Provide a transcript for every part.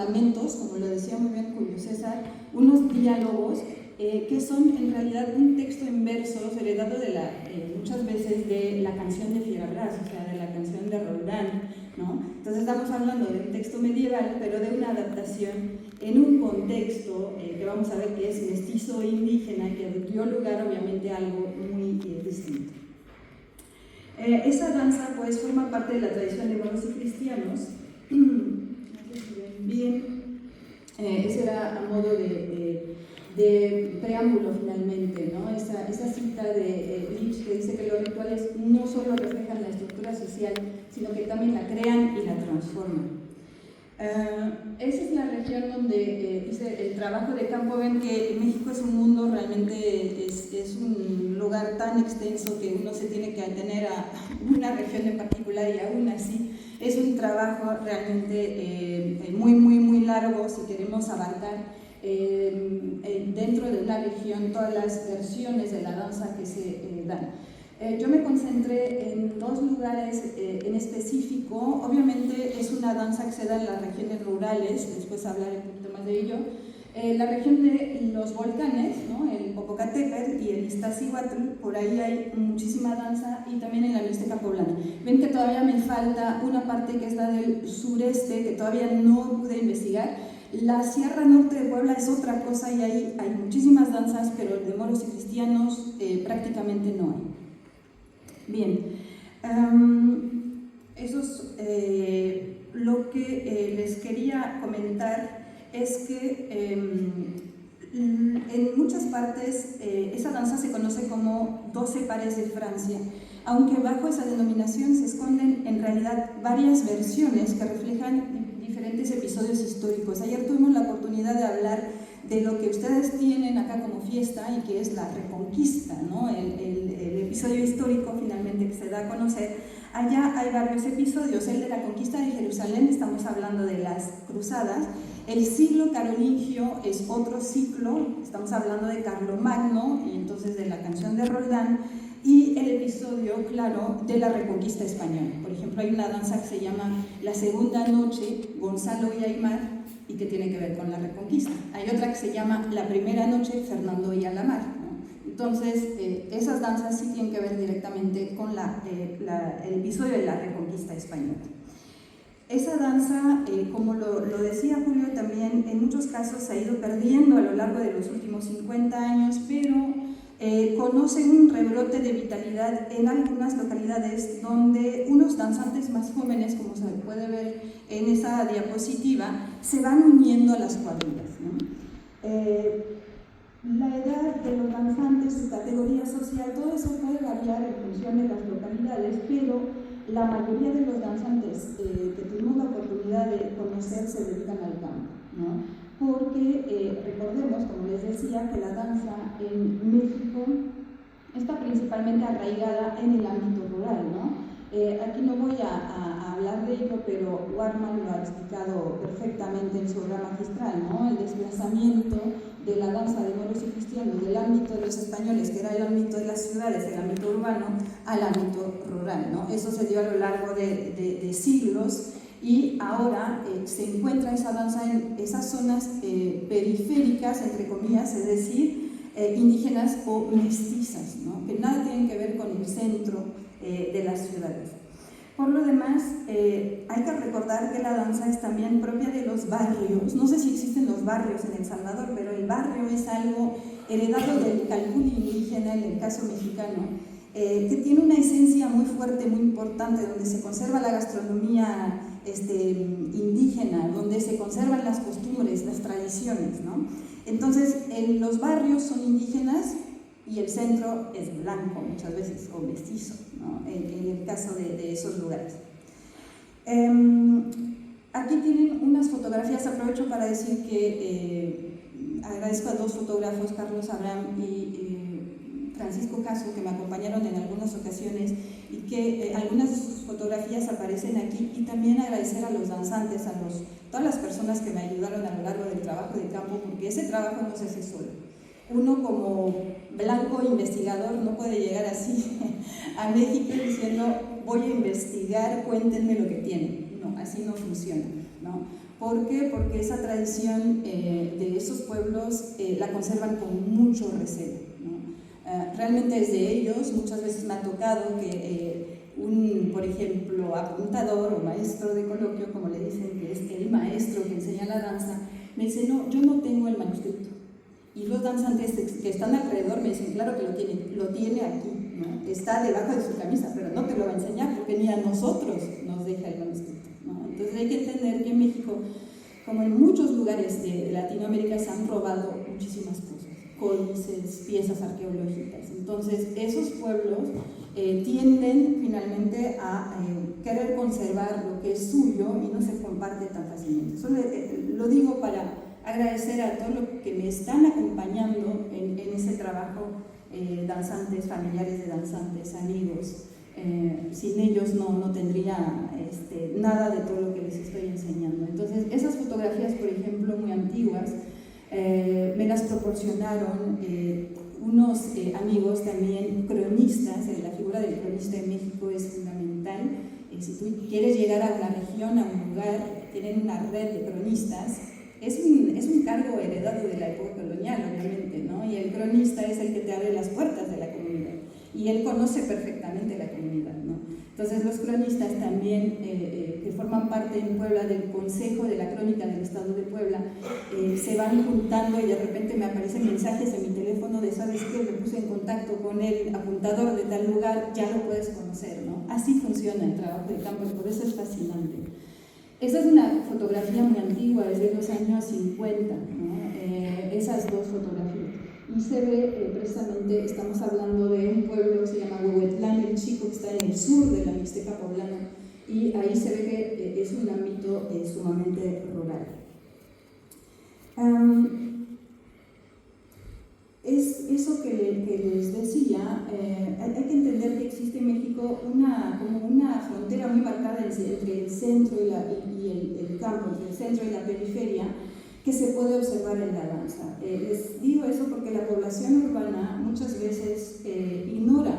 fragmentos, como lo decía muy bien Julio César, unos diálogos que son en realidad un texto en versos heredado muchas veces de la canción de Fierabras, o sea, de la canción de Roldán, ¿no? Entonces estamos hablando de un texto medieval, pero de una adaptación en un contexto que vamos a ver que es mestizo e indígena, que dio lugar obviamente a algo muy distinto. Esa danza pues forma parte de la tradición de moros y cristianos. No sé si ven bien, ese era a modo de preámbulo finalmente, ¿no? Esa cita de Lynch que dice que los rituales no solo reflejan la estructura social, sino que también la crean y la transforman. Esa es la región donde hice el trabajo de campo. Ven que México es un mundo, realmente es un lugar tan extenso que uno se tiene que atener a una región en particular, y aún así es un trabajo realmente muy largo si queremos abarcar dentro de una región todas las versiones de la danza que se dan. Yo me concentré en dos lugares en específico. Obviamente es una danza que se da en las regiones rurales, después hablaré un poquito más de ello. La región de los volcanes, ¿no? El Popocatépetl y el Iztaccíhuatl, por ahí hay muchísima danza, y también en la Mixteca poblana. Ven que todavía me falta una parte que es la del sureste, que todavía no pude investigar. La Sierra Norte de Puebla es otra cosa, y ahí hay muchísimas danzas, pero de moros y cristianos prácticamente no hay. Bien, eso es lo que les quería comentar. Es que en muchas partes esa danza se conoce como 12 pares de Francia, aunque bajo esa denominación se esconden en realidad varias versiones que reflejan diferentes episodios históricos. Ayer tuvimos la oportunidad de hablar de lo que ustedes tienen acá como fiesta, y que es la Reconquista, ¿no? El episodio histórico finalmente que se da a conocer. Allá hay varios episodios. El de la conquista de Jerusalén, estamos hablando de las cruzadas. El siglo carolingio es otro ciclo, estamos hablando de Carlomagno y entonces de la canción de Roldán. Y el episodio, claro, de la Reconquista española. Por ejemplo, hay una danza que se llama La Segunda Noche, Gonzalo y Aimar, y que tiene que ver con la Reconquista. Hay otra que se llama La Primera Noche, Fernando y Alamar, ¿no? Entonces, esas danzas sí tienen que ver directamente con el episodio de la Reconquista española. Esa danza, como lo decía Julio también, en muchos casos se ha ido perdiendo a lo largo de los últimos 50 años, pero conocen un rebrote de vitalidad en algunas localidades donde unos danzantes más jóvenes, como se puede ver en esa diapositiva, se van uniendo a las cuadrillas, ¿no? La edad de los danzantes, su categoría social, todo eso puede variar en función de las localidades, pero la mayoría de los danzantes que tuvimos la oportunidad de conocer se dedican al campo, ¿no? Porque recordemos, como les decía, que la danza en México está principalmente arraigada en el ámbito rural, ¿no? Aquí no voy a hablar de ello, pero Warman lo ha explicado perfectamente en su obra magistral, ¿no? El desplazamiento de la danza de moros y cristianos del ámbito de los españoles, que era el ámbito de las ciudades, el ámbito urbano, al ámbito rural, ¿no? Eso se dio a lo largo de siglos, y ahora se encuentra esa danza en esas zonas periféricas, entre comillas, es decir, indígenas o mestizas, ¿no? Que nada tienen que ver con el centro de las ciudades. Por lo demás, hay que recordar que la danza es también propia de los barrios. No sé si existen los barrios en El Salvador, pero el barrio es algo heredado del calpulli indígena, en el caso mexicano, que tiene una esencia muy fuerte, muy importante, donde se conserva la gastronomía indígena, donde se conservan las costumbres, las tradiciones, ¿no? Entonces, los barrios son indígenas y el centro es blanco muchas veces, o mestizo, ¿no? En el caso de esos lugares. Aquí tienen unas fotografías. Aprovecho para decir que agradezco a dos fotógrafos, Carlos Abraham y Francisco Caso, que me acompañaron en algunas ocasiones, y que algunas de sus fotografías aparecen aquí, y también agradecer a los danzantes, todas las personas que me ayudaron a lo largo del trabajo de campo, porque ese trabajo no se hace solo. Uno como blanco investigador no puede llegar así a México diciendo voy a investigar, cuéntenme lo que tienen. No, así no funciona, ¿no? ¿Por qué? Porque esa tradición de esos pueblos la conservan con mucho recelo, ¿no? Realmente desde ellos muchas veces me ha tocado que por ejemplo, apuntador o maestro de coloquio, como le dicen, que es el maestro que enseña la danza, me dice, no, yo no tengo el manuscrito. Y los danzantes que están alrededor me dicen, claro que lo tiene aquí, ¿no? Está debajo de su camisa, pero no te lo va a enseñar porque ni a nosotros nos deja el manuscrito, ¿no? Entonces hay que entender que en México, como en muchos lugares de Latinoamérica, se han robado muchísimas cosas, códices, piezas arqueológicas. Entonces esos pueblos tienden finalmente a querer conservar lo que es suyo y no se comparte tan fácilmente. Eso lo digo para agradecer a todos los que me están acompañando en ese trabajo, danzantes, familiares de danzantes, amigos. Sin ellos no tendría nada de todo lo que les estoy enseñando. Entonces, esas fotografías, por ejemplo, muy antiguas, me las proporcionaron unos amigos también cronistas. La figura del cronista en México es fundamental. Si tú quieres llegar a una región, a un lugar, tienen una red de cronistas. Es un cargo heredado de la época colonial, obviamente, ¿no? Y el cronista es el que te abre las puertas de la comunidad. Y él conoce perfectamente la comunidad, ¿no? Entonces los cronistas también, que forman parte en Puebla del Consejo de la Crónica del Estado de Puebla, se van juntando y de repente me aparecen mensajes en mi teléfono de, ¿sabes qué? Me puse en contacto con el apuntador de tal lugar, ya lo puedes conocer, ¿no? Así funciona el trabajo de campo y por eso es fascinante. Esa es una fotografía muy antigua, es de los años 50, ¿no? Esas dos fotografías. Y se ve, precisamente, estamos hablando de un pueblo que se llama Huehuetlán el Chico, que está en el sur de la Mixteca poblana, y ahí se ve que es un ámbito sumamente rural. Es eso que les decía, hay que entender que existe en México como una frontera muy marcada entre el centro y el campo, entre el centro y la periferia, que se puede observar en la danza. Les digo eso porque la población urbana muchas veces ignora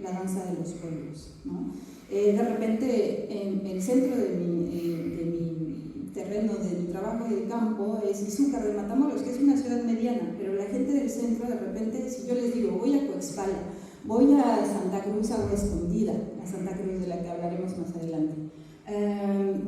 la danza de los pueblos, ¿no? De repente, en el centro de mi terreno, de mi trabajo de campo, es Izúcar de Matamoros, que es una ciudad mediana, pero la gente del centro, de repente, si yo les digo, voy a Coexpala, voy a Santa Cruz, Agua Escondida, a Santa Cruz de la que hablaremos más adelante,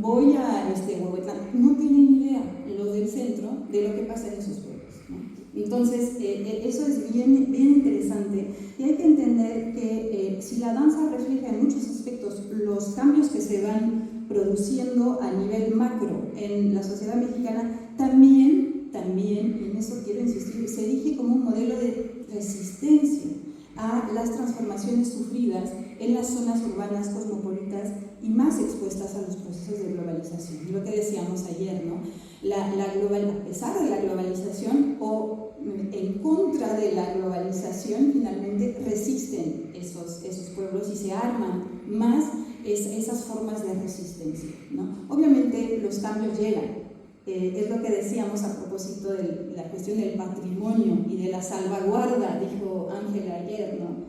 voy a Huehuetlán, no tienen idea los del centro de lo que pasa en esos pueblos, ¿no? Entonces, eso es bien interesante y hay que entender que si la danza refleja en muchos aspectos los cambios que se van produciendo a nivel macro en la sociedad mexicana, también, y en eso quiero insistir, se erige como un modelo de resistencia a las transformaciones sufridas en las zonas urbanas cosmopolitas y más expuestas a los procesos de globalización. Lo que decíamos ayer, ¿no? A pesar de la globalización o en contra de la globalización, finalmente resisten esos pueblos y se arman más esas formas de resistencia, ¿no? Obviamente los cambios llegan. Es lo que decíamos a propósito de la cuestión del patrimonio y de la salvaguarda, dijo Ángela ayer, ¿no?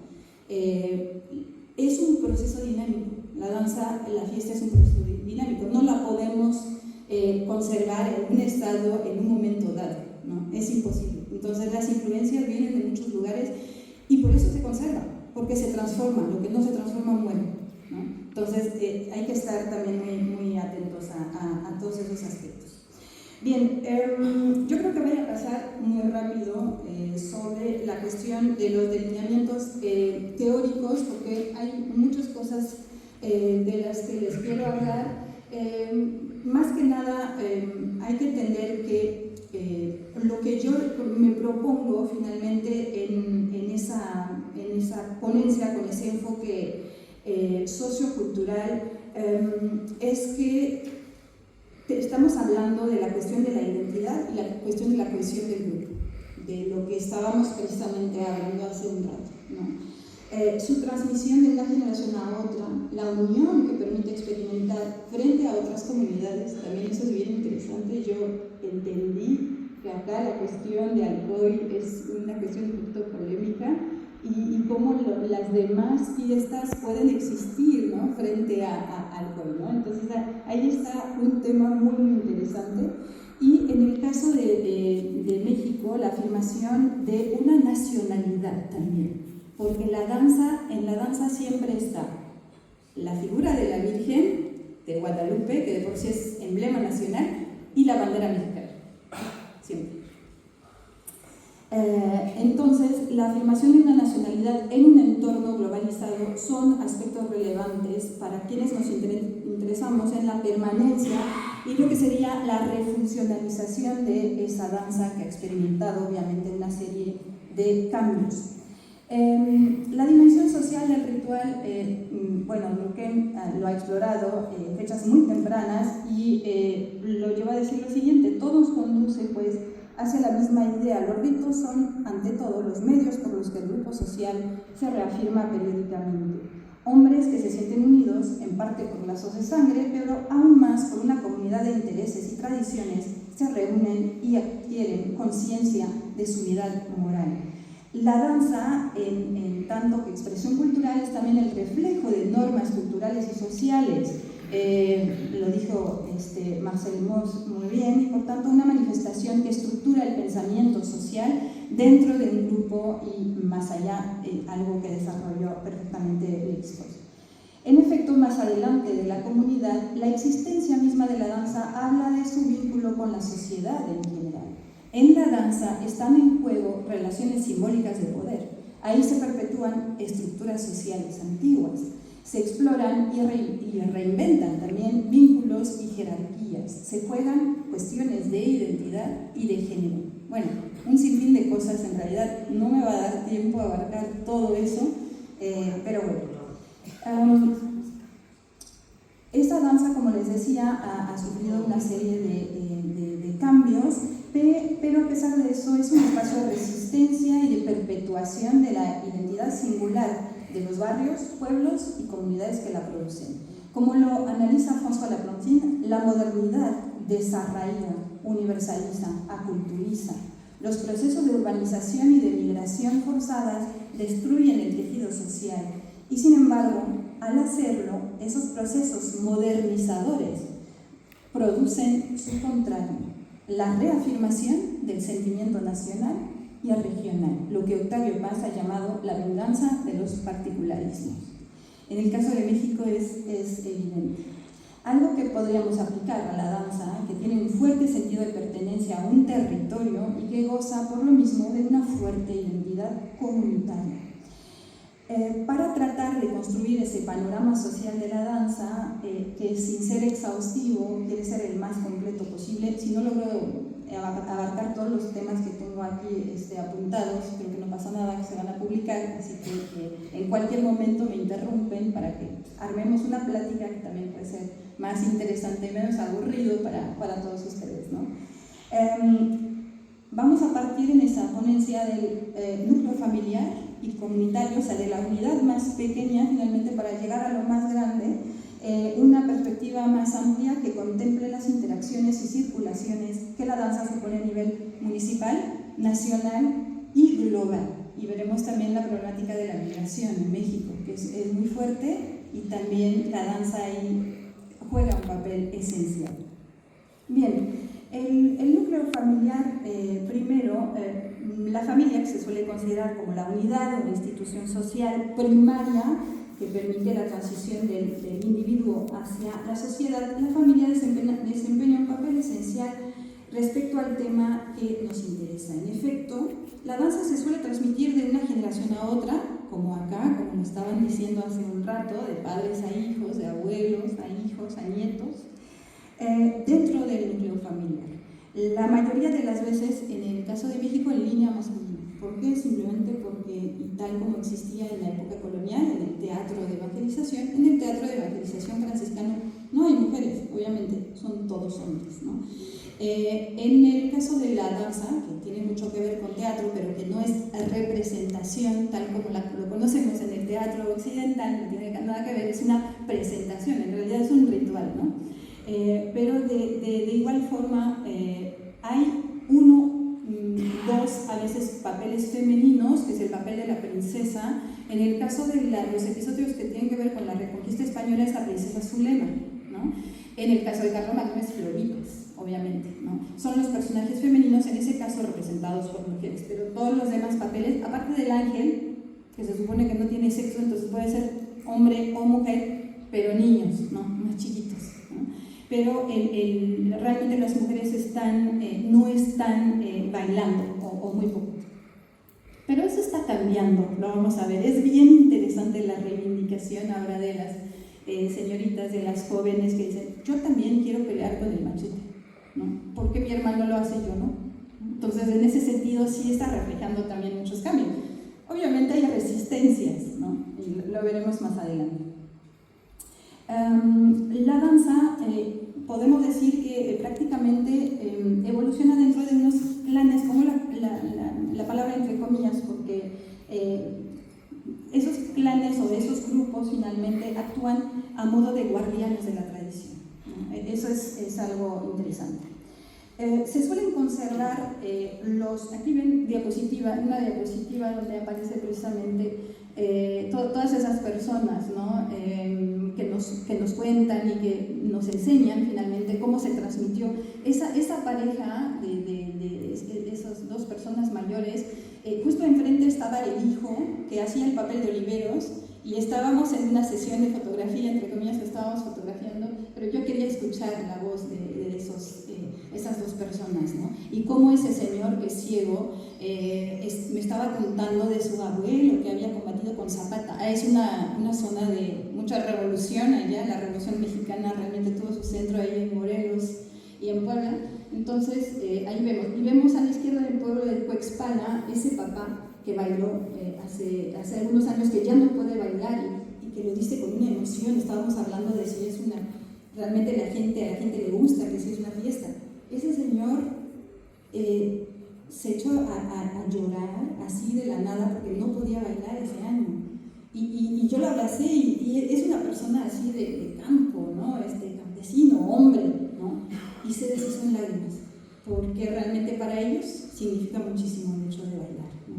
Es un proceso dinámico. La danza, la fiesta es un proceso dinámico. No la podemos conservar en un estado en un momento dado, ¿no? Es imposible. Entonces las influencias vienen de muchos lugares y por eso se conserva, porque se transforma. Lo que no se transforma muere, ¿no? Entonces hay que estar también muy atentos a todos esos aspectos. Bien, yo creo que voy a pasar muy rápido sobre la cuestión de los delineamientos teóricos, porque hay muchas cosas de las que les quiero hablar. Más que nada, hay que entender que lo que yo me propongo finalmente en esa ponencia, con ese enfoque sociocultural, es que estamos hablando de la cuestión de la identidad y la cuestión de la cohesión del grupo, de lo que estábamos precisamente hablando hace un rato, ¿no? Su transmisión de una generación a otra, la unión que permite experimentar frente a otras comunidades, también eso es bien interesante. Yo entendí que acá la cuestión de Alcoy es una cuestión un poquito polémica y cómo las demás fiestas pueden existir, ¿no?, frente al juego, ¿no? Entonces ahí está un tema muy, muy interesante. Y en el caso de México, la afirmación de una nacionalidad también, porque en la danza siempre está la figura de la Virgen de Guadalupe, que de por sí es emblema nacional, y la bandera mexicana, siempre. Entonces, la afirmación de una nacionalidad en un entorno globalizado son aspectos relevantes para quienes nos interesamos en la permanencia y lo que sería la refuncionalización de esa danza que ha experimentado obviamente una serie de cambios. La dimensión social del ritual, bueno, Durkheim lo ha explorado en fechas muy tempranas y lo lleva a decir lo siguiente: todos conduce pues hacia la misma idea. Los ritos son, ante todo, los medios por los que el grupo social se reafirma periódicamente. Hombres que se sienten unidos, en parte por lazos de sangre, pero aún más por una comunidad de intereses y tradiciones, se reúnen y adquieren conciencia de su unidad moral. La danza, en tanto que expresión cultural, es también el reflejo de normas culturales y sociales. Lo dijo Marcel Mauss muy bien, y por tanto una manifestación que estructura el pensamiento social dentro de un grupo y más allá, algo que desarrolló perfectamente Levi-Strauss. En efecto, más adelante de la comunidad, la existencia misma de la danza habla de su vínculo con la sociedad en general. En la danza están en juego relaciones simbólicas de poder. Ahí se perpetúan estructuras sociales antiguas. Se exploran y reinventan también vínculos y jerarquías. Se juegan cuestiones de identidad y de género. Bueno, un sinfín de cosas. En realidad no me va a dar tiempo a abarcar todo eso, pero bueno. Esta danza, como les decía, ha sufrido una serie de cambios, pero a pesar de eso es un espacio de resistencia y de perpetuación de la identidad singular de los barrios, pueblos y comunidades que la producen. Como lo analiza François Laplantin, la modernidad desarraiga, universaliza, aculturiza. Los procesos de urbanización y de migración forzadas destruyen el tejido social y, sin embargo, al hacerlo, esos procesos modernizadores producen su contrario, la reafirmación del sentimiento nacional y regional, lo que Octavio Paz ha llamado la venganza de los particularismos. En el caso de México es evidente. Algo que podríamos aplicar a la danza, que tiene un fuerte sentido de pertenencia a un territorio y que goza por lo mismo de una fuerte identidad comunitaria. Para tratar de construir ese panorama social de la danza, que sin ser exhaustivo quiere ser el más completo posible, si no logro abarcar todos los temas que tengo aquí apuntados, creo que no pasa nada, que se van a publicar, así que en cualquier momento me interrumpen para que armemos una plática que también puede ser más interesante y menos aburrido para todos ustedes, ¿no? Vamos a partir en esa ponencia del núcleo familiar y comunitario, o sea, de la unidad más pequeña finalmente para llegar a lo más grande, una perspectiva más amplia que contemple las interacciones y circulaciones que la danza supone a nivel municipal, nacional y global. Y veremos también la problemática de la migración en México, que es muy fuerte, y también la danza ahí juega un papel esencial. Bien, el núcleo familiar, primero, la familia, que se suele considerar como la unidad o la institución social primaria que permite la transición del individuo hacia la sociedad, la familia desempeña un papel esencial respecto al tema que nos interesa. En efecto, la danza se suele transmitir de una generación a otra, como acá, como lo estaban diciendo hace un rato, de padres a hijos, de abuelos a hijos, a nietos, dentro del núcleo familiar. La mayoría de las veces, en el caso de México, en línea masculina. ¿Por qué? Simplemente porque, tal como existía en la época colonial, en el teatro de evangelización, franciscano no hay mujeres, obviamente, son todos hombres, ¿no? En el caso de la danza, que tiene mucho que ver con teatro, pero que no es representación tal como lo conocemos en el teatro occidental, no tiene nada que ver, es una presentación, en realidad es un ritual, ¿no? Pero de igual forma hay 1, 2 a veces papeles femeninos, que es el papel de la princesa. En el caso de los episodios que tienen que ver con la reconquista española es la princesa Zulema, ¿no? En el caso de Carlomagno es Floribes, obviamente, ¿no? Son los personajes femeninos, en ese caso representados por mujeres, pero todos los demás papeles, aparte del ángel, que se supone que no tiene sexo, entonces puede ser hombre o mujer, pero niños, ¿no? Más chiquitos, ¿no? Pero realmente las mujeres no están bailando, o muy poco. Pero eso está cambiando, lo vamos a ver. Es bien interesante la reivindicación ahora de las señoritas, de las jóvenes que dicen, yo también quiero pelear con el machete, ¿no? ¿Por qué mi hermano lo hace y yo no? Entonces, en ese sentido sí está reflejando también muchos cambios. Obviamente hay resistencias, ¿no? Y lo veremos más adelante. La danza, podemos decir que prácticamente evoluciona dentro de unos clanes, como la palabra entre comillas, porque esos clanes o esos grupos finalmente actúan a modo de guardianes de la tradición, ¿no? Eso es algo interesante. Se suelen conservar aquí ven una diapositiva donde aparece precisamente todas esas personas, ¿no? que nos cuentan y que nos enseñan finalmente cómo se transmitió esa pareja de esas dos personas mayores. Justo enfrente estaba el hijo que hacía el papel de Oliveros y estábamos en una sesión de fotografía, entre comillas, que estábamos fotografiando, pero yo quería escuchar la voz de esas dos personas, ¿no? Y cómo ese señor que es ciego me estaba contando de su abuelo que había combatido con Zapata. Es una zona de mucha revolución allá, la Revolución Mexicana realmente tuvo su centro ahí en Morelos y en Puebla. Entonces ahí vemos a la izquierda del pueblo de Cuexpala ese papá que bailó hace algunos años, que ya no puede bailar y que lo dice con una emoción. Estábamos hablando de si es realmente a la gente le gusta, que si es una fiesta. Ese señor se echó a llorar así de la nada porque no podía bailar ese año. Y yo lo abracé y es una persona así de campo, ¿no? Campesino, hombre, ¿no? Y se deshizo en lágrimas, porque realmente para ellos significa muchísimo el hecho de bailar, ¿no?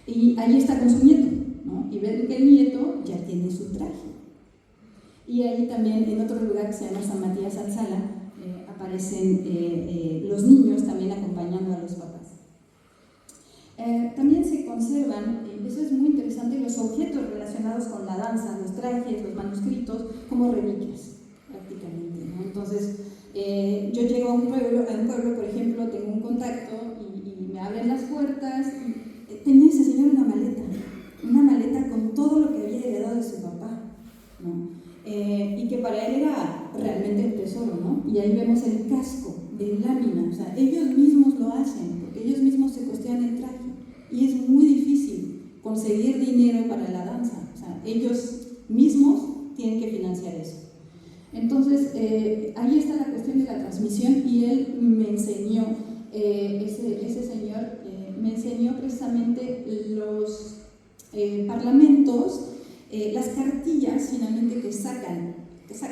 Y ahí está con su nieto, ¿no? Y ven que el nieto ya tiene su traje. Y ahí también, en otro lugar que se llama San Matías Alzala, aparecen los niños también acompañando a los papás. También se conservan, eso es muy interesante, los objetos relacionados con la danza, los trajes, los manuscritos, como reliquias, prácticamente, ¿no? Entonces, yo llego a un pueblo, por ejemplo, tengo un contacto y me abren las puertas y tenía ese señor una maleta con todo lo que había heredado de su papá, ¿no? Y que para él era realmente el tesoro, ¿no? Y ahí vemos el casco de lámina, o sea, ellos mismos lo hacen, porque ellos mismos se costean el traje, y es muy difícil conseguir dinero para la danza, o sea, ellos mismos tienen que financiar eso. Entonces, ahí está la cuestión de la transmisión, y él me enseñó, ese señor me enseñó precisamente los parlamentos, las cartillas finalmente que sacan.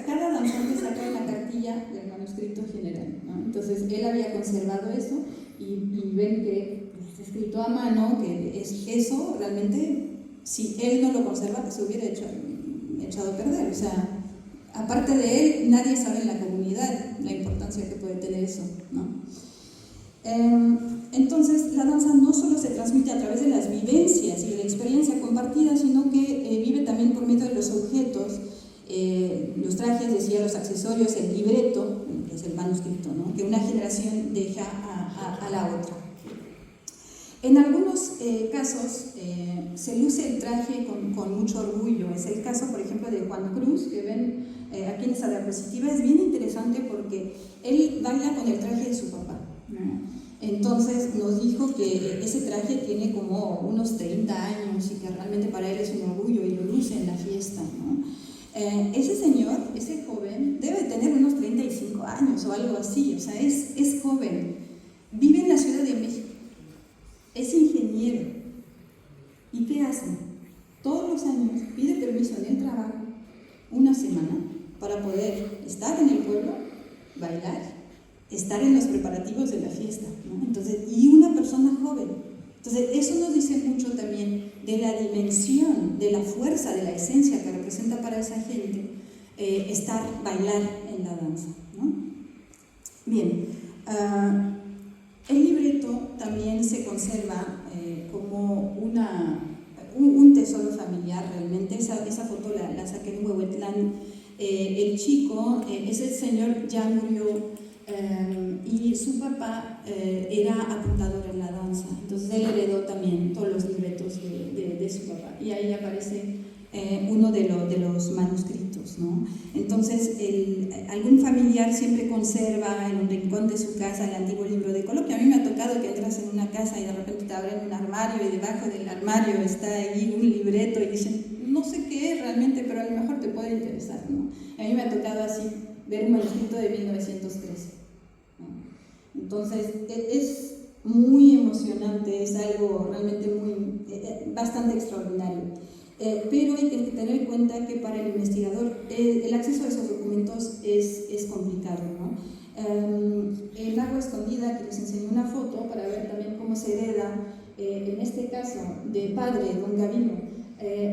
Cada danzante saca la cartilla del manuscrito general, ¿no? Entonces él había conservado eso y ven que está escrito a mano, que eso realmente, si él no lo conserva, pues se hubiera echado a perder. O sea, aparte de él, nadie sabe en la comunidad la importancia que puede tener eso, ¿no? Entonces, la danza no solo se transmite a través de las vivencias y de la experiencia compartida, sino que vive también por medio de los objetos, los trajes, decía, los accesorios, el libreto, que es el manuscrito, ¿no? Que una generación deja a la otra. En algunos casos se luce el traje con mucho orgullo. Es el caso, por ejemplo, de Juan Cruz, que ven aquí en esa diapositiva. Es bien interesante porque él baila con el traje de su papá, ¿no? Entonces nos dijo que ese traje tiene como unos 30 años y que realmente para él es un orgullo y lo luce en la fiesta, ¿no? Ese señor, ese joven, debe tener unos 35 años o algo así, o sea, es joven, vive en la Ciudad de México, es ingeniero. ¿Y qué hace? Todos los años pide permiso en el trabajo, una semana, para poder estar en el pueblo, bailar, estar en los preparativos de la fiesta, ¿no? Entonces, y una persona joven, Entonces, eso nos dice mucho también de la dimensión, de la fuerza, de la esencia que representa para esa gente bailar en la danza, ¿no? Bien, el libreto también se conserva como un tesoro familiar realmente. Esa foto la saqué en Huehuetlán. El chico, ese señor ya murió, y su papá era apuntador en la danza, entonces él heredó también todos los libretos de su papá, y ahí aparece uno de los manuscritos, ¿no? Entonces algún familiar siempre conserva en un rincón de su casa el antiguo libro de coloquio. A mí me ha tocado que entras en una casa y de repente te abren un armario y debajo del armario está ahí un libreto y dicen, no sé qué es realmente, pero a lo mejor te puede interesar, ¿no? A mí me ha tocado así ver un manuscrito de 1913, ¿no? Entonces es muy emocionante, es algo realmente bastante extraordinario. Pero hay que tener en cuenta que para el investigador el acceso a esos documentos es complicado, ¿no? En Agua Escondida, que les enseñé una foto para ver también cómo se hereda, en este caso de padre, don Gavino,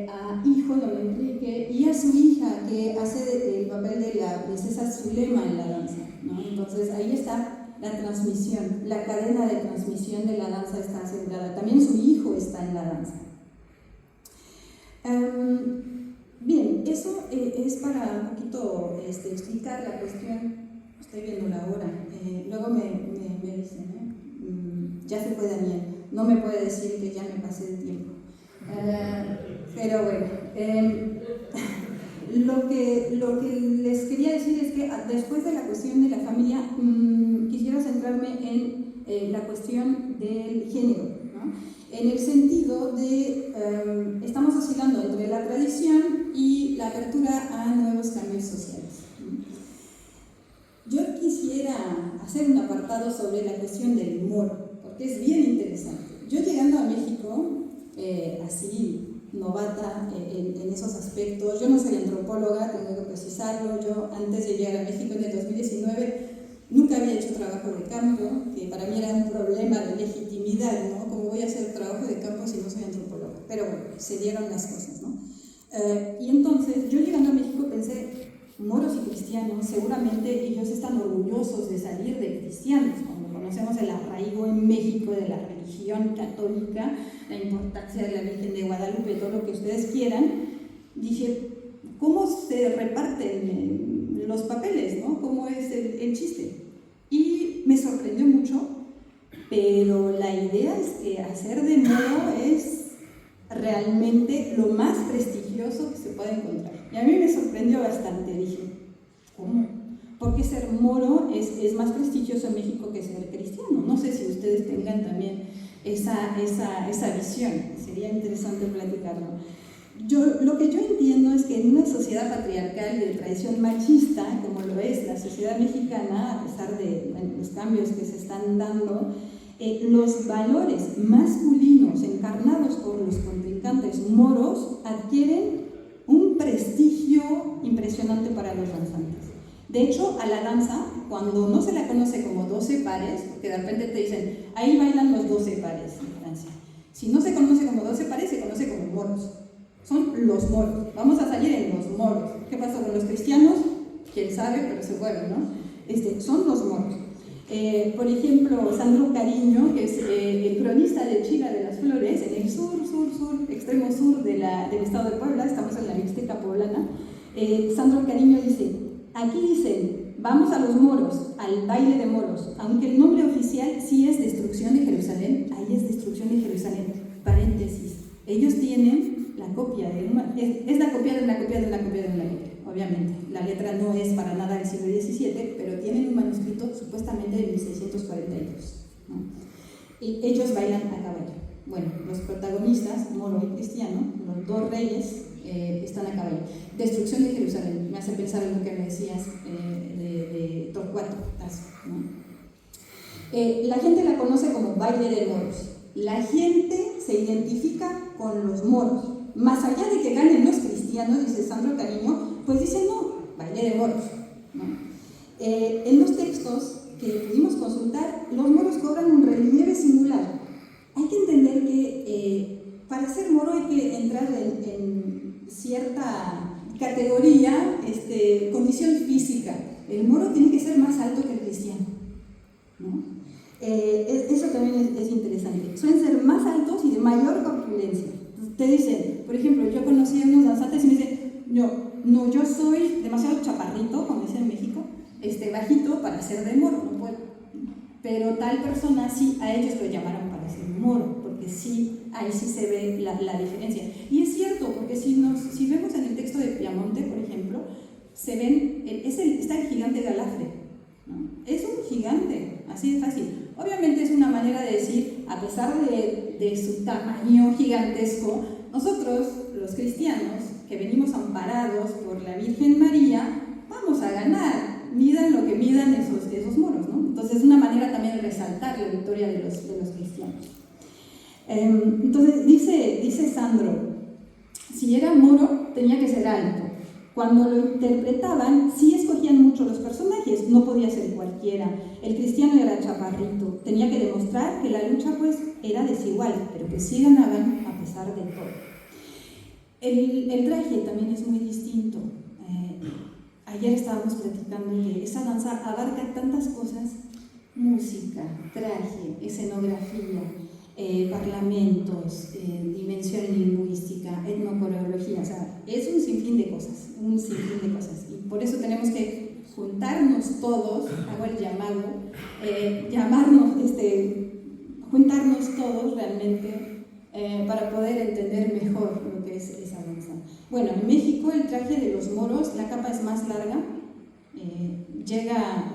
a hijo, don Enrique, y a su hija, que hace el papel de la princesa Zulema en la danza, ¿no? Entonces ahí está la transmisión, la cadena de transmisión de la danza está asegurada. También su hijo está en la danza. Bien, eso es para un poquito explicar la cuestión. Estoy viendo la hora, luego me dicen, ya se fue Daniel, no me puede decir que ya me pasé de tiempo, pero bueno, lo que les quería decir es que después de la cuestión de la familia, quisiera centrarme en la cuestión del género, ¿no? En el sentido de, estamos oscilando entre la tradición y la apertura a nuevos cambios sociales. Yo quisiera hacer un apartado sobre la cuestión del humor, porque es bien interesante. Yo llegando a México, así novata en esos aspectos, yo no soy antropóloga, tengo que precisarlo. Yo antes de llegar a México en el 2019 nunca había hecho trabajo de campo, que para mí era un problema de legitimidad, ¿no? ¿Cómo voy a hacer trabajo de campo si no soy antropóloga? Pero bueno, se dieron las cosas, ¿no? Y entonces, yo llegando a México pensé, moros y cristianos, seguramente ellos están orgullosos de salir de cristianos, como conocemos el arraigo en México de la religión católica, la importancia de la Virgen de Guadalupe, todo lo que ustedes quieran. Dije, ¿cómo se reparten los papeles, ¿no? ¿Cómo es el chiste? Y me sorprendió mucho, pero la idea es que hacer de moro es realmente lo más prestigioso que se puede encontrar. Y a mí me sorprendió bastante, dije, ¿cómo? Porque ser moro es más prestigioso en México que ser cristiano. No sé si ustedes tengan también esa visión, sería interesante platicarlo. Lo que yo entiendo es que en una sociedad patriarcal y de tradición machista, como lo es la sociedad mexicana, a pesar de los cambios que se están dando, los valores masculinos encarnados por los contrincantes moros adquieren un prestigio impresionante para los danzantes. De hecho, a la danza, cuando no se la conoce como 12 pares, porque de repente te dicen, ahí bailan los 12 pares en Francia. Si no se conoce como 12 pares, se conoce como moros. Son los moros. Vamos a salir en los moros. ¿Qué pasó con los cristianos? Quién sabe, pero se fueron, ¿no? Son los moros. Por ejemplo, Sandro Cariño, que es el cronista de Chila de las Flores, en el extremo sur del estado de Puebla, estamos en la Mixteca poblana. Sandro Cariño dice, aquí dicen, vamos a los moros, al baile de moros, aunque el nombre oficial sí es Destrucción de Jerusalén, ahí es Destrucción de Jerusalén, paréntesis, ellos tienen la copia de es la copia de una copia de una copia de una letra, obviamente, la letra no es para nada del siglo XVII, pero tienen un manuscrito supuestamente de 1642, ¿no? Y ellos bailan a caballo. Bueno, los protagonistas, moro y cristiano, los dos reyes, están a caballo. Destrucción de Jerusalén, me hace pensar en lo que me decías de Torcuato Tasso, ¿no? La gente la conoce como baile de moros. La gente se identifica con los moros. Más allá de que ganen los cristianos, dice Sandro Cariño, pues dice no, baile de moros, ¿no? En los textos que pudimos consultar, los moros cobran un relieve singular. Hay que entender para ser moro hay que entrar en cierta categoría, condición física. El moro tiene que ser más alto que el cristiano, ¿no? Eso también es interesante. Suelen ser más altos y de mayor corpulencia. Te dicen, por ejemplo, yo conocí a unos danzantes y me dicen, yo soy demasiado chaparrito, como dicen en México, bajito para ser de moro, no puedo. Pero tal persona sí, a ellos lo llamaron para ser moro, porque sí, ahí sí se ve la diferencia. Y es cierto, porque si vemos en el texto de Piamonte, por ejemplo, se ven, está el gigante Galafre, ¿no? Es un gigante, así de fácil. Obviamente es una manera de decir, a pesar de su tamaño gigantesco, nosotros, los cristianos, que venimos amparados por la Virgen María, vamos a ganar, midan lo que midan esos moros, ¿no? Entonces es una manera también de resaltar la victoria de los cristianos. Entonces dice Sandro, si era moro tenía que ser alto. Cuando lo interpretaban, sí escogían mucho los personajes, no podía ser cualquiera. El cristiano era chaparrito, tenía que demostrar que la lucha pues era desigual, pero que sí ganaban a pesar de todo. El traje también es muy distinto. Ayer estábamos platicando que esa danza abarca tantas cosas: música, traje, escenografía, parlamentos, dimensión lingüística, etnocoreología, o sea, es un sinfín de cosas, y por eso tenemos que juntarnos todos, hago el llamado, juntarnos todos realmente para poder entender mejor lo que es esa danza. Bueno, en México el traje de los moros, la capa es más larga, llega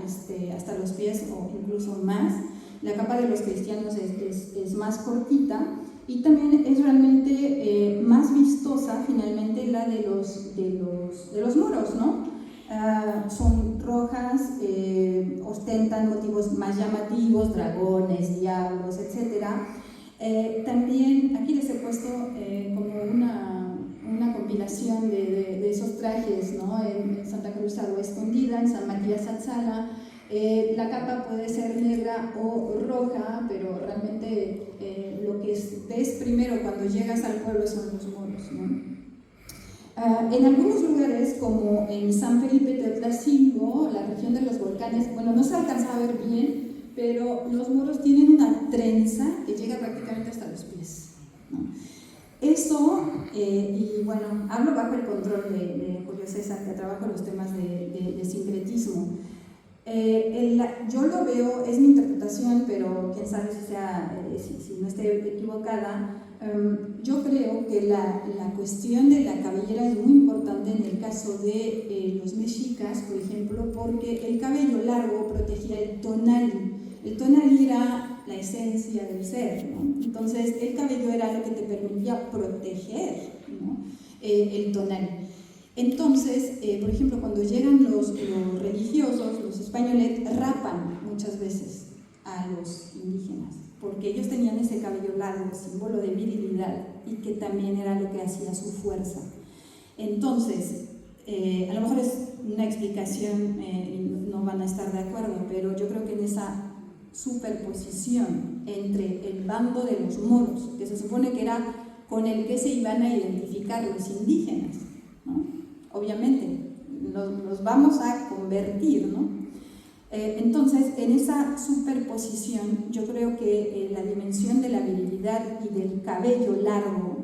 hasta los pies o incluso más. La capa de los cristianos es más cortita, y también es realmente más vistosa finalmente la de los moros, ¿no? Son rojas, ostentan motivos más llamativos, dragones, diablos, etc. También aquí les he puesto como una compilación de esos trajes, ¿no? En Santa Cruz Agua Escondida, en San Matías Atzala. La capa puede ser negra o roja, pero realmente lo que ves primero cuando llegas al pueblo son los moros, ¿no? En algunos lugares, como en San Felipe Teotlacingo, la región de los volcanes, bueno, no se alcanza a ver bien, pero los moros tienen una trenza que llega prácticamente hasta los pies, ¿no? Eso, y bueno, hablo bajo el control de Julio César, que trabaja los temas de sincretismo. Yo lo veo, es mi interpretación, pero quién sabe si no esté equivocada. Yo creo que la cuestión de la cabellera es muy importante en el caso de los mexicas, por ejemplo, porque el cabello largo protegía el tonali. El tonali era la esencia del ser, ¿no? Entonces el cabello era lo que te permitía proteger, ¿no? El tonali. Entonces, por ejemplo, cuando llegan los religiosos, los españoles rapan muchas veces a los indígenas, porque ellos tenían ese cabello largo, símbolo de virilidad, y que también era lo que hacía su fuerza. Entonces, a lo mejor es una explicación, no van a estar de acuerdo, pero yo creo que en esa superposición entre el bando de los moros, que se supone que era con el que se iban a identificar los indígenas, ¿no? Obviamente, los vamos a convertir, ¿no? Entonces, en esa superposición, yo creo que la dimensión de la virilidad y del cabello largo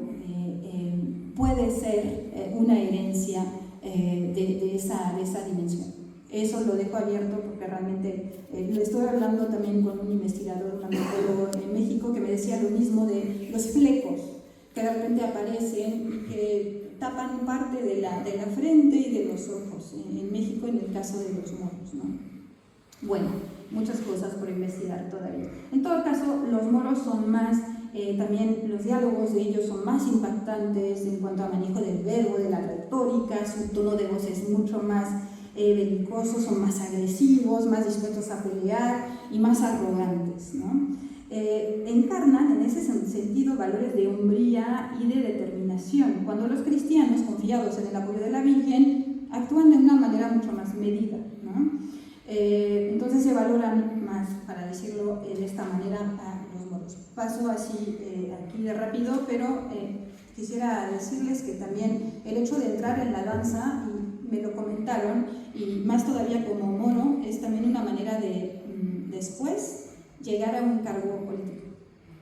puede ser una herencia de esa dimensión. Eso lo dejo abierto porque realmente lo estoy hablando también con un investigador, un antropólogo en México, que me decía lo mismo de los flecos que realmente aparecen y que tapan parte de la frente y de los ojos en México, en el caso de los moros, ¿no? Bueno, muchas cosas por investigar todavía. En todo caso, los moros son más, también los diálogos de ellos son más impactantes en cuanto a manejo del verbo, de la retórica, su tono de voz es mucho más belicosos, son más agresivos, más dispuestos a pelear y más arrogantes, ¿no? Encarnan en ese sentido valores de hombría y de determinación, cuando los cristianos, confiados en el apoyo de la Virgen, actúan de una manera mucho más medida, ¿no? Entonces se valoran más, para decirlo de esta manera, a los moros. paso así aquí de rápido, pero quisiera decirles que también el hecho de entrar en la danza, y me lo comentaron, y más todavía como mono, es también una manera de después llegar a un cargo político,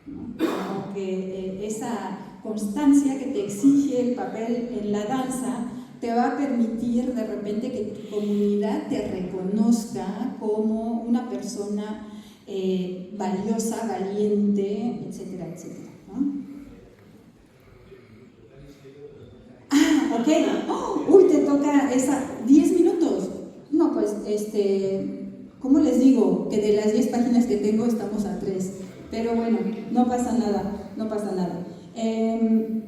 ¿no? Como que esa constancia que te exige el papel en la danza te va a permitir de repente que tu comunidad te reconozca como una persona valiosa, valiente, etcétera, etcétera, ¿no? Ah, ok. Oh, uy, te toca esa 10 minutos. No, pues, ¿cómo les digo? Que de las 10 páginas que tengo estamos a 3. Pero bueno, no pasa nada, no pasa nada.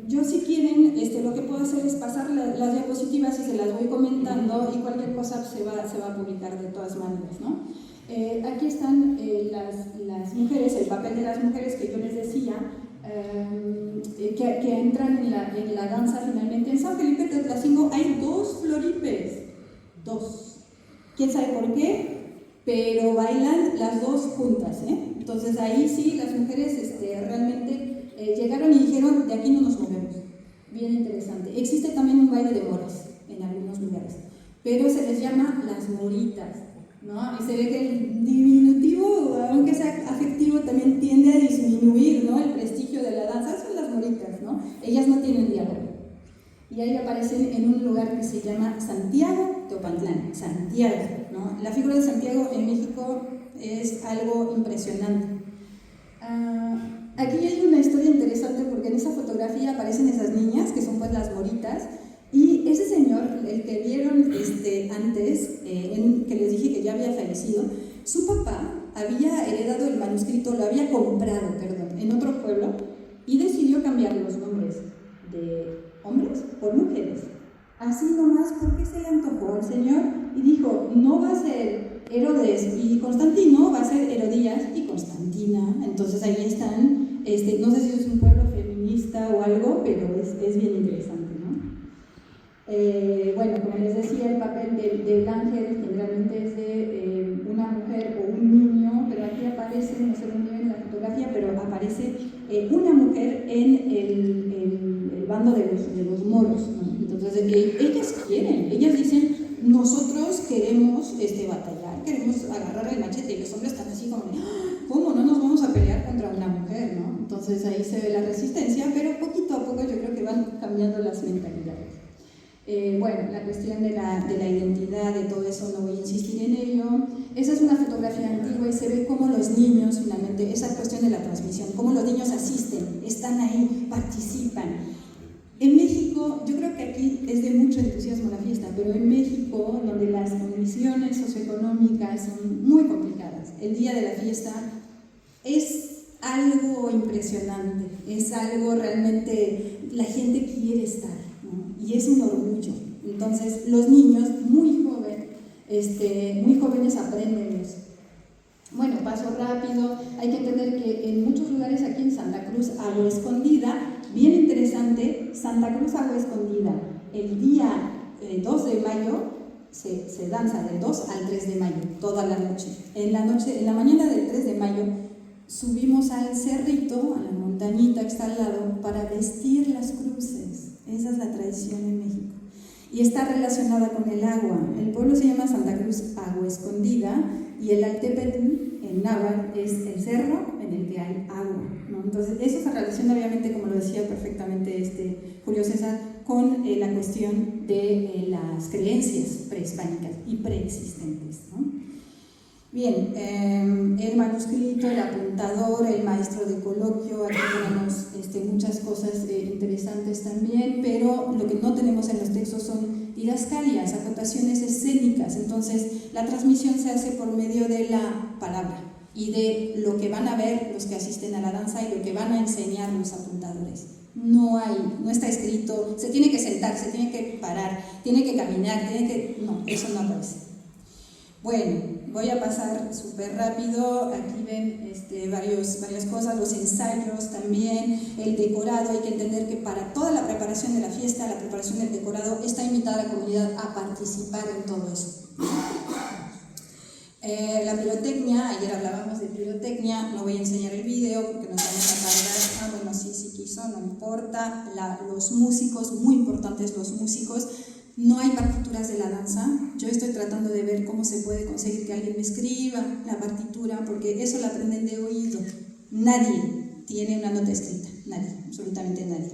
Yo si quieren, lo que puedo hacer es pasar las diapositivas y se las voy comentando, y cualquier cosa se va a publicar de todas maneras, ¿no? Aquí están las mujeres, el papel de las mujeres que yo les decía, que entran en la danza finalmente. En San Felipe Tetlacingo hay 2 floripes, 2. ¿Quién sabe por qué? Pero bailan las 2 juntas, ¿eh? Entonces ahí sí las mujeres realmente llegaron y dijeron, de aquí no nos movemos. Bien interesante. Existe también un baile de moras en algunos lugares, pero se les llama las moritas, ¿no? Y se ve que el diminutivo, aunque sea afectivo, también tiende a disminuir, ¿no? El prestigio de la danza. Son las moritas, ¿no? Ellas no tienen diálogo. Y ahí aparecen en un lugar que se llama Santiago Teopantlán, Santiago, ¿no? La figura de Santiago en México es algo impresionante. Aquí hay una historia interesante porque en esa fotografía aparecen esas niñas, que son pues las moritas, y ese señor, el que vieron antes, que les dije que ya había fallecido, su papá había heredado el manuscrito, lo había comprado, en otro pueblo, y decidió cambiar los nombres de hombres por mujeres. Así nomás porque se le antojó al señor y dijo, no va a ser Herodes y Constantino, va a ser Herodías y Constantina. Entonces ahí están, no sé si es un pueblo feminista o algo, pero es bien interesante, ¿no? Bueno, como les decía, el papel del ángel generalmente es de una mujer o un niño, pero aquí aparece, no sé muy bien en la fotografía, pero aparece una mujer en el bando de los moros, ¿no? Entonces ellas quieren, ellas dicen, nosotros queremos batallar, queremos agarrar el machete, y los hombres están así como, ¿cómo no nos vamos a pelear contra una mujer, no? Entonces ahí se ve la resistencia, pero poquito a poco yo creo que van cambiando las mentalidades. Bueno, la cuestión de la identidad, de todo eso, no voy a insistir en ello. Esa es una fotografía antigua y se ve cómo los niños, finalmente, esa cuestión de la transmisión, cómo los niños asisten, están ahí, participan. En México, yo creo que aquí es de mucho entusiasmo la fiesta, pero en México, donde las condiciones socioeconómicas son muy complicadas, el día de la fiesta es algo impresionante, es algo realmente, la gente quiere estar, ¿no? Y es un orgullo. Entonces, los niños muy jóvenes aprenden eso. Bueno, paso rápido, hay que entender que en muchos lugares aquí en Santa Cruz, Agua Escondida, bien interesante, Santa Cruz Agua Escondida, el día 2 de mayo se danza del 2 al 3 de mayo, toda la noche. En la mañana del 3 de mayo subimos al cerrito, a la montañita que está al lado, para vestir las cruces. Esa es la tradición en México. Y está relacionada con el agua. El pueblo se llama Santa Cruz Agua Escondida y el Altepetl, en náhuatl, es el cerro en el que hay agua, ¿no? Entonces, eso se relaciona obviamente, como lo decía perfectamente Julio César, con la cuestión de las creencias prehispánicas y preexistentes, ¿no? Bien, el manuscrito, el apuntador, el maestro de coloquio, aquí tenemos muchas cosas interesantes también, pero lo que no tenemos en los textos son didascalias, acotaciones escénicas. Entonces la transmisión se hace por medio de la palabra y de lo que van a ver los que asisten a la danza y lo que van a enseñar los apuntadores. No está escrito, se tiene que sentar, se tiene que parar, tiene que caminar, no, eso no aparece. Bueno, voy a pasar súper rápido. Aquí ven varias cosas, los ensayos también, el decorado. Hay que entender que para toda la preparación de la fiesta, la preparación del decorado, está invitada a la comunidad a participar en todo eso. La pirotecnia, ayer hablábamos de pirotecnia, no voy a enseñar el video porque nos vamos a tardar. Bueno, sí quiso, no importa. Los músicos, muy importantes los músicos, no hay partituras de la danza. Yo estoy tratando de ver cómo se puede conseguir que alguien me escriba la partitura, porque eso la aprenden de oído. Nadie tiene una nota escrita, nadie, absolutamente nadie.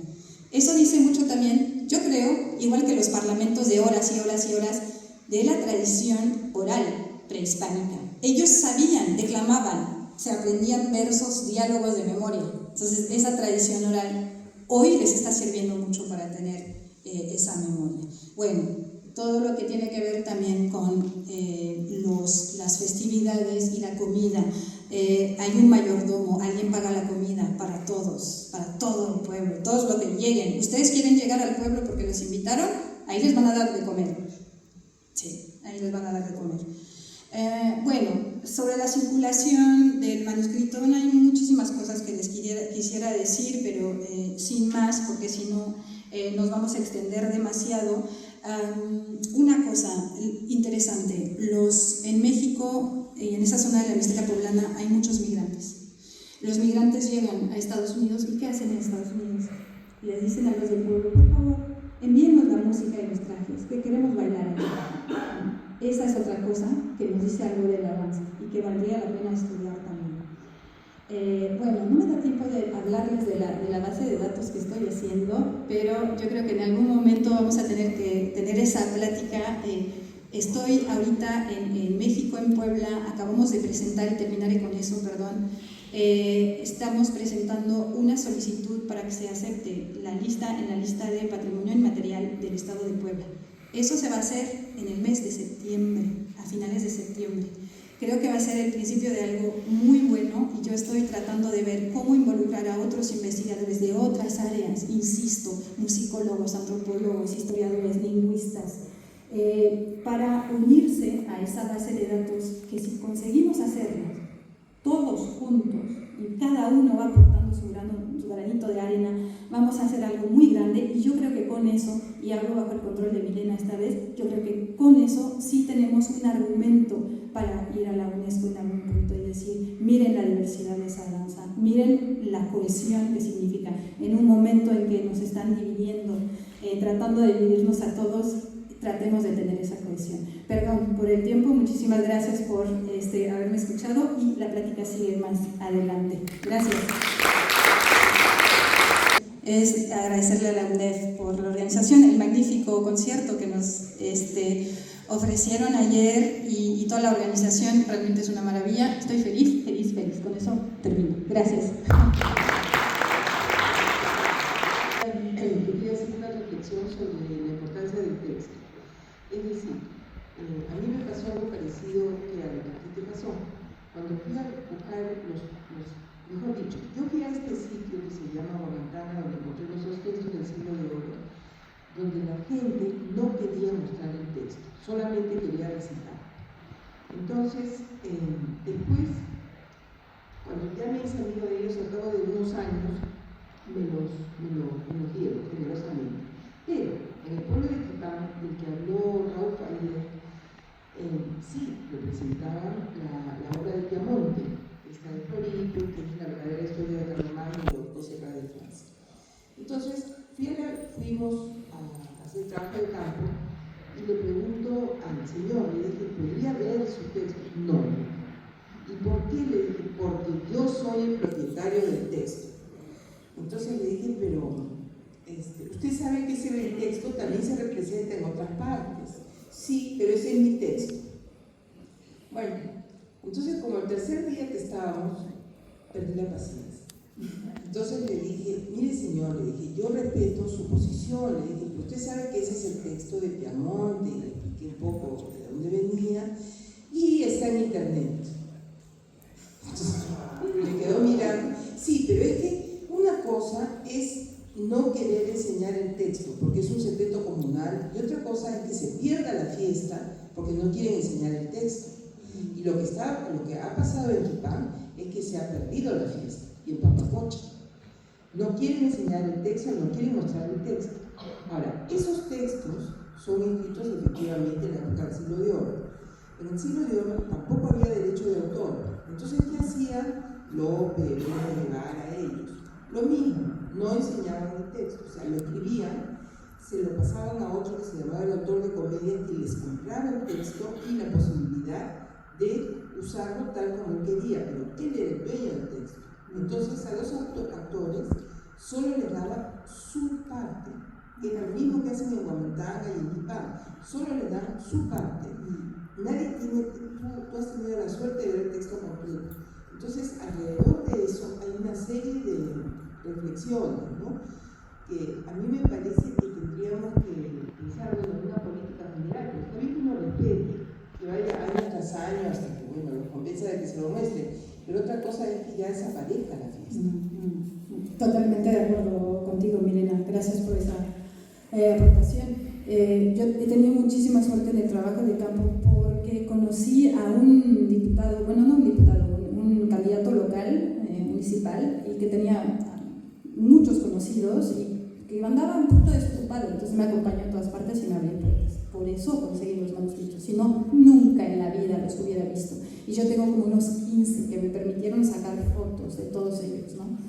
Eso dice mucho también, yo creo, igual que los parlamentos de horas y horas y horas, de la tradición oral prehispánica. Ellos sabían, declamaban, se aprendían versos, diálogos de memoria. Entonces, esa tradición oral hoy les está sirviendo mucho para tener esa memoria. Bueno, todo lo que tiene que ver también con las festividades y la comida. Hay un mayordomo, alguien paga la comida para todos, para todo el pueblo, todos los que lleguen. Ustedes quieren llegar al pueblo porque los invitaron, ahí les van a dar de comer. Sí, ahí les van a dar de comer. Bueno, sobre la circulación del manuscrito, bueno, hay muchísimas cosas que les quisiera decir, pero sin más, porque si no nos vamos a extender demasiado. Una cosa interesante, en México y en esa zona de la Mixteca poblana hay muchos migrantes. Los migrantes llegan a Estados Unidos y ¿qué hacen en Estados Unidos? Les dicen a los del pueblo, por favor, envíennos la música y los trajes, que queremos bailar aquí. Esa es otra cosa que nos dice algo de la danza y que valdría la pena estudiar también. Bueno, no me da tiempo de hablarles de la base de datos que estoy haciendo, pero yo creo que en algún momento vamos a tener que tener esa plática. Estoy ahorita en México, en Puebla, acabamos de presentar, y terminaré con eso, perdón. Estamos presentando una solicitud para que se acepte en la lista de patrimonio inmaterial del Estado de Puebla. Eso se va a hacer en el mes de septiembre, a finales de septiembre. Creo que va a ser el principio de algo muy bueno y yo estoy tratando de ver cómo involucrar a otros investigadores de otras áreas, insisto, musicólogos, antropólogos, historiadores, lingüistas, para unirse a esa base de datos que si conseguimos hacerlo todos juntos y cada uno va aportando su granito de arena, vamos a hacer algo muy grande. Y yo creo que con eso, y hablo bajo el control de Milena esta vez, yo creo que con eso sí tenemos un argumento para ir a la UNESCO en algún punto y decir, miren la diversidad de esa danza, miren la cohesión que significa en un momento en que nos están dividiendo, tratando de dividirnos a todos. Tratemos de tener esa cohesión. Perdón por el tiempo, muchísimas gracias por haberme escuchado y la plática sigue más adelante. Gracias. Es agradecerle a la UNDEF por la organización, el magnífico concierto que nos ofrecieron ayer y toda la organización, realmente es una maravilla. Estoy feliz. Con eso termino. Gracias. Quería hacer una reflexión sobre la importancia del texto. Es decir, a mí me pasó algo parecido que a lo que a ti te pasó. Cuando fui a buscar mejor dicho, yo fui a este sitio que se llama Guamantana, donde encontré los dos textos del siglo de oro, donde la gente no quería mostrar el texto, solamente quería recitar. Entonces, después, cuando ya me hice amigo de ellos, al cabo de unos años, me los dieron generosamente. Pero en el pueblo de Quipán, del que habló Raúl Faría, sí representaban la obra de Piamonte, esta de Florido, que es la verdadera historia de Carlomagno y los 12 de Francia. Entonces, fuimos a hacer trabajo de campo y le pregunto al señor, le dije, ¿podría leer su texto? No. ¿Y por qué? Le dije, porque yo soy el propietario del texto. Entonces le dije, pero usted sabe que ese texto también se representa en otras partes. Sí, pero ese es mi texto. Bueno, entonces como el tercer día que estábamos, perdí la paciencia. Entonces le dije, mire señor, le dije, yo respeto su posición, le dije, pero usted sabe que ese es el texto de Piamonte, y le expliqué un poco de dónde venía, y está en internet. Entonces me quedó mirando, sí, pero es que una cosa es no querer enseñar el texto porque es un secreto comunal y otra cosa es que se pierda la fiesta porque no quieren enseñar el texto. Y lo que ha pasado en Quipán es que se ha perdido la fiesta y en Pampacocha no quieren enseñar el texto, no quieren mostrar el texto. Ahora, esos textos son escritos efectivamente en la época del siglo de oro, En el siglo de oro tampoco había derecho de autor. Entonces, ¿qué hacían Lope, Elena Guevara, ellos? Lo mismo, no enseñaban el texto, o sea, lo escribían, se lo pasaban a otro que se llamaba el autor de comedia, que les compraba el texto y la posibilidad de usarlo tal como él quería, pero él era el dueño del texto. Entonces, a los actores solo les daba su parte, que era lo mismo que hacen en Guamantanga y en Quipán, solo les dan su parte. Nadie tiene, tú has tenido la suerte de ver el texto completo. Entonces, alrededor de eso hay una serie de reflexiones, ¿no? Que a mí me parece que tendríamos que pensar en una política general, porque está bien que uno respete, que vaya año tras año hasta que, bueno, los convenza de que se lo muestre, pero otra cosa es que ya desaparezca la fiesta. Totalmente de acuerdo contigo, Milena, gracias por esa aportación. Yo he tenido muchísima suerte en el trabajo de campo porque conocí a un diputado, bueno, no un diputado, un candidato local, municipal, y que tenía muchos conocidos y que andaba un poco desocupado, entonces me acompañó a todas partes y me abrió puertas. Por eso conseguí los manuscritos, si no, nunca en la vida los hubiera visto. Y yo tengo como unos 15 que me permitieron sacar fotos de todos ellos, ¿no?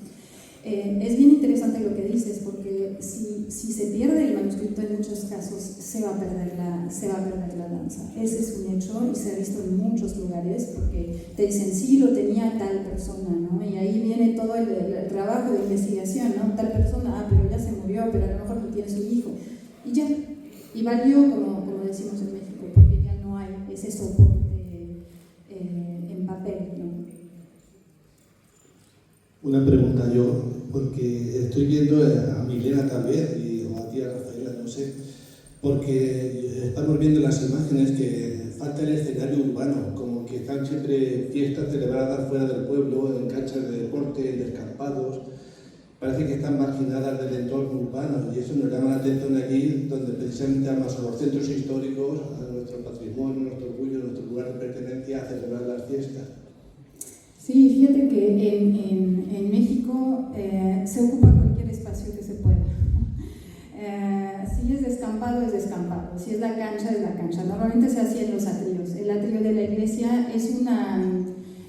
Es bien interesante lo que dices, porque si se pierde el manuscrito en muchos casos, se va a perder la danza. Ese es un hecho y se ha visto en muchos lugares, porque te dicen, sí, lo tenía tal persona, ¿no? Y ahí viene todo el trabajo de investigación, ¿no? Tal persona, pero ya se murió, pero a lo mejor no tiene su hijo. Y ya, y valió, como decimos en México, porque ya no hay ese soporte en papel, ¿no? Una pregunta yo, porque estoy viendo a Milena también, o a ti, a Rafaela, no sé, porque estamos viendo las imágenes que falta el escenario urbano, como que están siempre fiestas celebradas fuera del pueblo, en canchas de deporte, en descampados, parece que están marginadas del entorno urbano, y eso nos llama la atención aquí, donde precisamente vamos a los centros históricos, a nuestro patrimonio, nuestro orgullo, nuestro lugar de pertenencia, a celebrar las fiestas. Sí, fíjate que en México se ocupa cualquier espacio que se pueda. Si es descampado, si es la cancha. Normalmente se hacía en los atrios. El atrio de la iglesia es una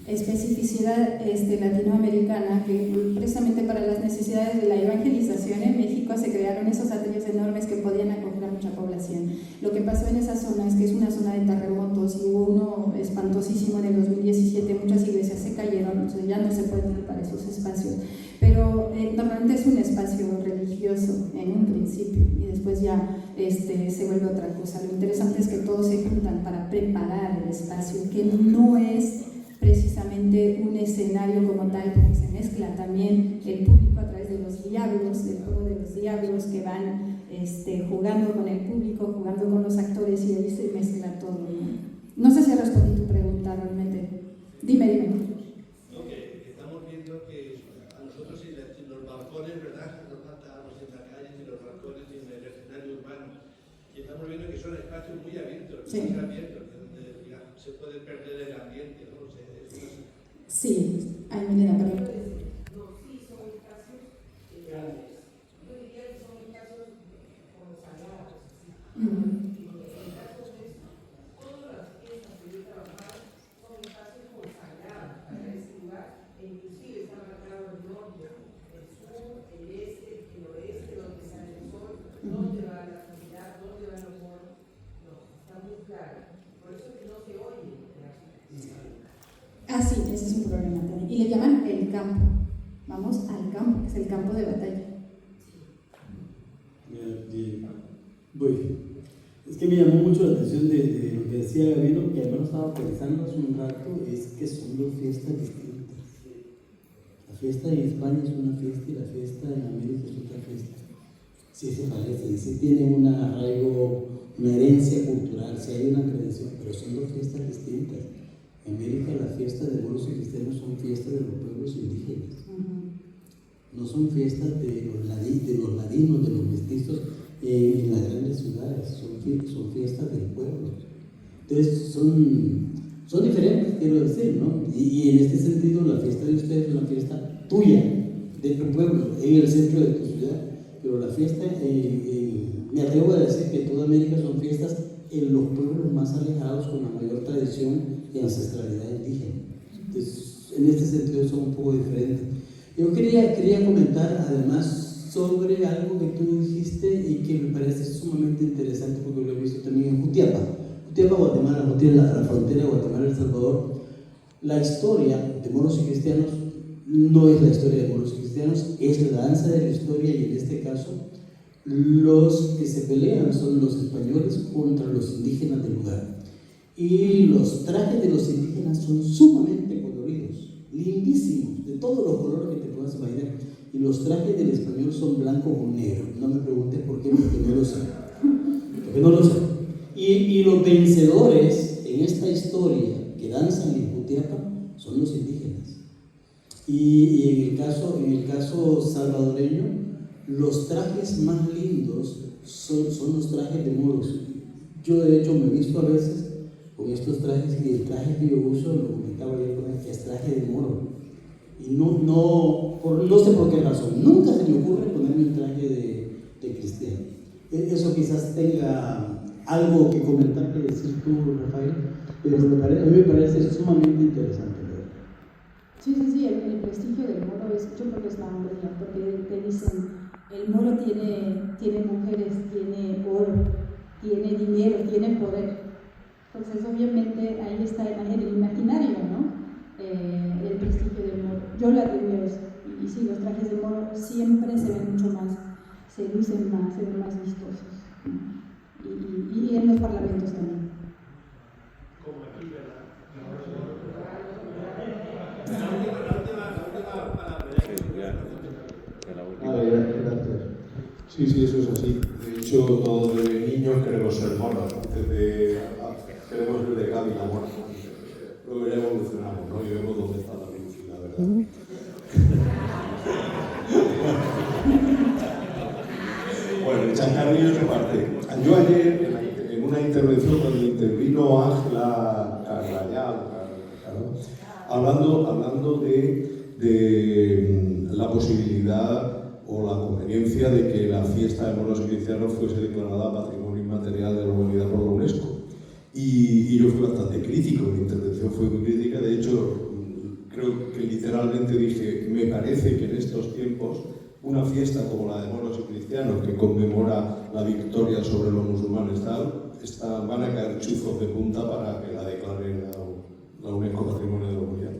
especificidad latinoamericana que precisamente para las necesidades de la evangelización en México se crearon esos atrios enormes que podían acoger a mucha población. Lo que pasó en esa zona es que es una zona de terremotos y hubo uno espantosísimo en el 2017, muchas iglesias se cayeron, entonces ya no se pueden ocupar esos espacios, pero normalmente es un espacio religioso en un principio y después ya se vuelve otra cosa. Lo interesante es que todos se juntan para preparar el espacio, que no es precisamente un escenario como tal, porque se mezcla también el público a través de los diablos, del juego de los diablos que van jugando con el público, jugando con los actores, y ahí se mezcla todo. No sé si respondí tu pregunta realmente. Dime. No, que estamos viendo que a nosotros en los balcones, ¿verdad? Nos faltábamos en la calle, en los balcones, en el escenario urbano, y estamos viendo que son espacios muy abiertos, sí. Muy abiertos, donde se puede perder el ambiente, ¿no? Sí, ay, Milena, perdón. No, sí, son espacios grandes. Yo diría que son espacios consagrados. En el caso de todas las fiestas que yo he trabajado son espacios consagrados para ese lugar, e inclusive está marcado el norte, el sur, el este, el oeste, donde sale el sol, dónde va la Navidad, dónde van los moros. No, está muy claro. Por eso es que no se oye. Ah, sí, ese es un problema también. Y le llaman el campo. Vamos al campo, que es el campo de batalla. Voy. Es que me llamó mucho la atención de lo que decía Gabriel, que además estaba pensando hace un rato, es que son dos fiestas distintas. La fiesta en España es una fiesta y la fiesta en América es otra fiesta. Sí se parecen, sí tienen un arraigo, una herencia cultural, sí hay una tradición, pero son dos fiestas distintas. En América las fiestas de moros y cristianos son fiestas de los pueblos indígenas. No son fiestas de los ladinos, de los mestizos en las grandes ciudades, son fiestas del pueblo. Entonces son diferentes, quiero decir, ¿no? Y en este sentido la fiesta de ustedes es una fiesta tuya, de tu pueblo, en el centro de tu ciudad, pero pero la fiesta, me atrevo a decir que toda América son fiestas en los pueblos más alejados con la mayor tradición y ancestralidad indígena. Entonces, en este sentido son un poco diferentes. Yo quería comentar además sobre algo que tú dijiste y que me parece sumamente interesante porque lo he visto también en Jutiapa, Guatemala, la frontera de Guatemala y El Salvador. La historia de moros y cristianos no es la historia de moros y cristianos, es la danza de la historia, y en este caso los que se pelean son los españoles contra los indígenas del lugar. Y los trajes de los indígenas son sumamente coloridos, lindísimos, de todos los colores que te puedas imaginar. Y los trajes del español son blanco con negro. No me preguntes por qué, porque no lo sé. Y los vencedores en esta historia que danzan en Jutiapa son los indígenas. Y en el caso salvadoreño, los trajes más lindos son los trajes de moros. Yo de hecho me he visto a veces con estos trajes, y el traje que yo uso, lo comentaba ayer con él, que es traje de moro. Y no sé por qué razón, nunca se me ocurre ponerme un traje de cristiano. Eso quizás tenga algo que comentar, que decir tú, Rafael, pero a mí me parece sumamente interesante. Sí, el prestigio del moro yo creo que es la hombría, porque te dicen, el moro tiene mujeres, tiene oro, tiene dinero, tiene poder. Entonces, obviamente, ahí está en el imaginario, ¿no? El prestigio del moro. Yo lo atribuyo eso. Y sí, los trajes de moro siempre se ven mucho más, se lucen más, se ven más vistosos. Y en los parlamentos también. Como aquí, ¿verdad? Sí, eso es así. De hecho, todos de niños queremos ser monos. Queremos ser de Cádiz a monos. Luego ya evolucionamos, ¿no? Y vemos dónde está la luz y la verdad. Bueno, el chancarrillo es parte. Yo ayer, en una intervención cuando intervino Ángela Carrayal, hablando de la posibilidad o la conveniencia de que la fiesta de moros y cristianos fuese declarada Patrimonio Inmaterial de la Humanidad por la UNESCO. Y yo fui bastante crítico, mi intervención fue muy crítica, de hecho, creo que literalmente dije, me parece que en estos tiempos una fiesta como la de moros y cristianos, que conmemora la victoria sobre los musulmanes, van a caer chuzos de punta para que la declare la UNESCO Patrimonio de la Humanidad.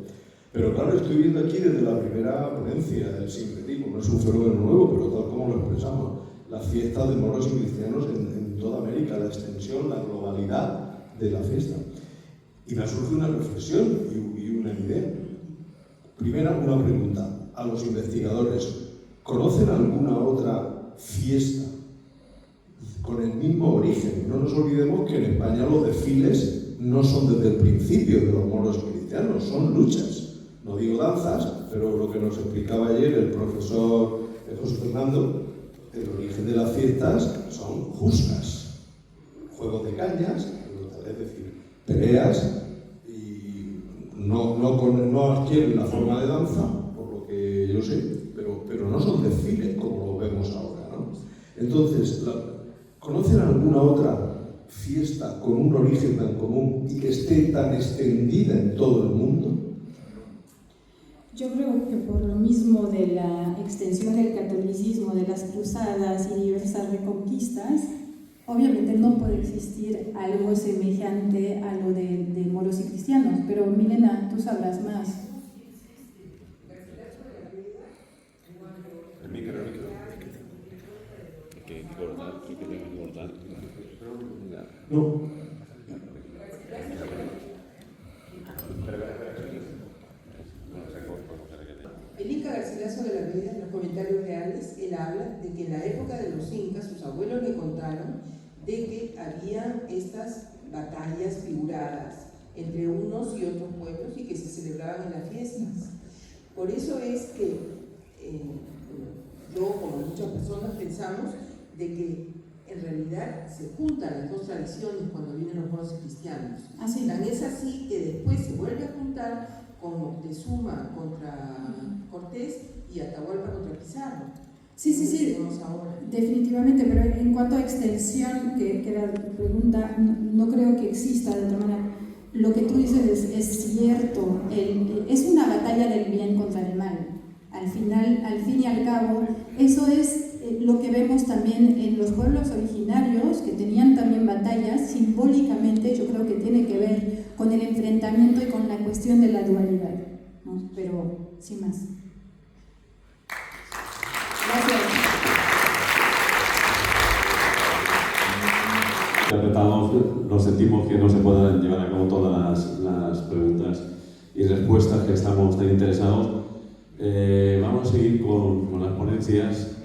Pero claro, estoy viendo aquí desde la primera ponencia del sincretismo, no es un fenómeno nuevo, pero tal como lo expresamos, las fiestas de moros y cristianos en toda América, la extensión, la globalidad de la fiesta. Y me surge una reflexión y una idea. Primera, una pregunta a los investigadores. ¿Conocen alguna otra fiesta con el mismo origen? No nos olvidemos que en España los desfiles no son desde el principio de los moros y cristianos, son luchas. No digo danzas, pero lo que nos explicaba ayer el profesor José Fernando, el origen de las fiestas son juscas, juegos de cañas, es decir, peleas, y no adquieren la forma de danza, por lo que yo sé, pero no son desfiles como lo vemos ahora, ¿no? Entonces, ¿conocen alguna otra fiesta con un origen tan común y que esté tan extendida en todo el mundo? Yo creo que por lo mismo de la extensión del catolicismo, de las cruzadas y diversas reconquistas, obviamente no puede existir algo semejante a lo de moros y cristianos, pero Milena, tú sabrás más. El micro. Hay que cortar. No. El Inca Garcilaso de la Vida, en los comentarios reales, él habla de que en la época de los incas, sus abuelos le contaron de que había estas batallas figuradas entre unos y otros pueblos y que se celebraban en las fiestas. Por eso es que yo, como muchas personas, pensamos de que en realidad se juntan las dos tradiciones cuando vienen los moros y cristianos. Así. Tan es así que después se vuelve a juntar con Moctezuma contra Cortés y Atahualpa contra Pizarro. Sí, tenemos ahora. definitivamente, pero en cuanto a extensión, que era la pregunta, no creo que exista de otra manera. Lo que tú dices es cierto, es una batalla del bien contra el mal. Al fin y al cabo, eso es lo que vemos también en los pueblos originarios, que tenían también batallas, simbólicamente yo creo que tiene que ver con el enfrentamiento y con la cuestión de la dualidad, ¿no? Pero sin más. Gracias. Interpretamos, nos sentimos que no se puedan llevar a cabo todas las preguntas y respuestas que estamos tan interesados. Vamos a seguir con las ponencias.